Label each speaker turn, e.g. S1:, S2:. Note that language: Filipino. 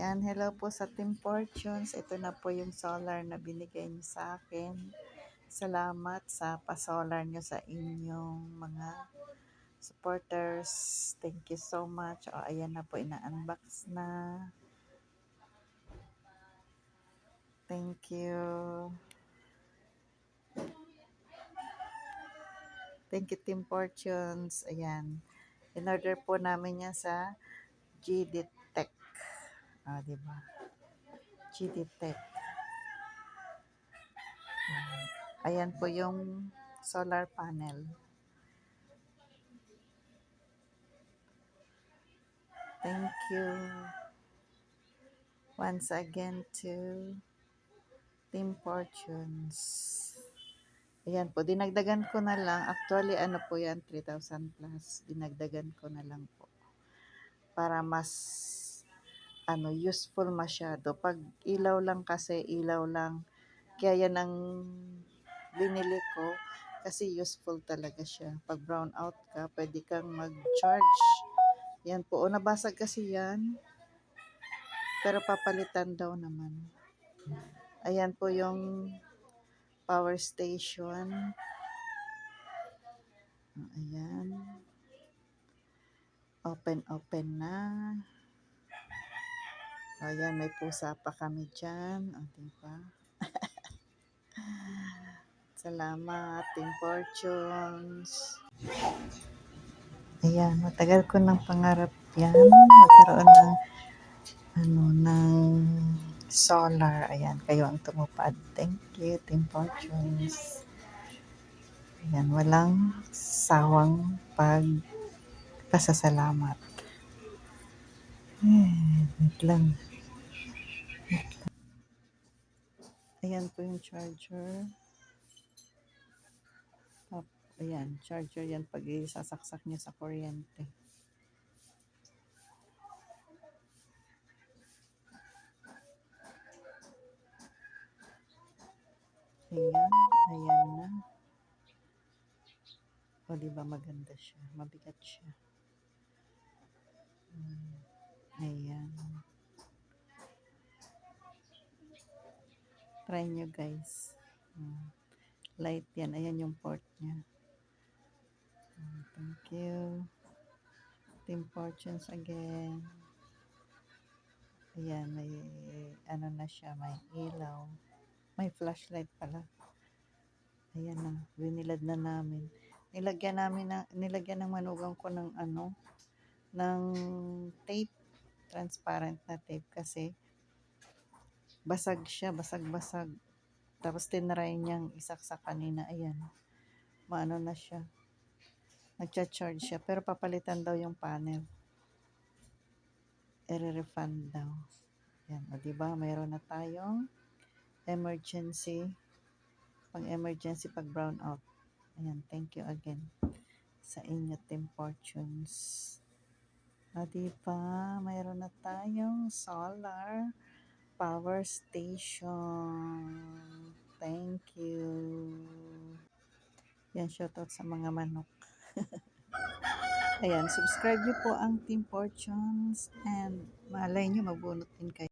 S1: Yan, hello po sa Team Fortunes. Ito na po yung solar na binigay niyo sa akin. Salamat sa pa-solar niyo sa inyong mga supporters. Thank you so much. O, ayan na po, ina-unbox na. Thank you. Thank you, Team Fortunes. Ayan. In-order po namin yan sa GD Tech. Diba? GD Tech. Ayan po yung solar panel. Thank you once again to Team Fortunes. Ayan po, dinagdagan ko na lang. Actually, ano po yan, 3,000 plus. Dinagdagan ko na lang po. Para mas useful masyado. Pag ilaw lang kasi, ilaw lang. Kaya yan ang binili ko kasi useful talaga siya. Pag brown out ka, pwede kang mag-charge. Yan po. O, nabasag kasi yan. Pero papalitan daw naman. Ayan po yung power station. Ayan. Open na. Ayan, may pusa pa kami dyan. O, diba? Salamat, Team Fortunes. Ayan, matagal ko ng pangarap yan. Magkaroon ng solar. Ayan, kayo ang tumupad. Thank you, Team Fortunes. Ayan, walang sawang pagpasasalamat. Wait lang. Ayan po yung charger. Ayan, charger yan pag isasaksak niya sa kuryente. Ayan na. O, diba maganda siya? Mabigat siya. Ayan. Try nyo guys. Light yan. Ayan yung port niya. Thank you. Team Fortunes again. Ayan, may ano na siya, may ilaw. May flashlight pala. Ayan na, binilad na namin. Nilagyan ng manugang ko ng ng tape, transparent na tape kasi basag siya, basag-basag. Tapos tinry niyang isaksak kanina, ayan. Maano na siya. Nagcha-charge siya, pero papalitan daw yung panel. I-refund daw. Yan, o diba, mayroon na tayong emergency, pang-emergency pag brown out. Ayan, thank you again sa inyo, Team Fortunes. O diba, mayroon na tayong solar power station. Thank you. Yan, shoutout sa mga manok. Ayan, subscribe nyo po ang Team Fortunes and malay nyo magbunot din kayo.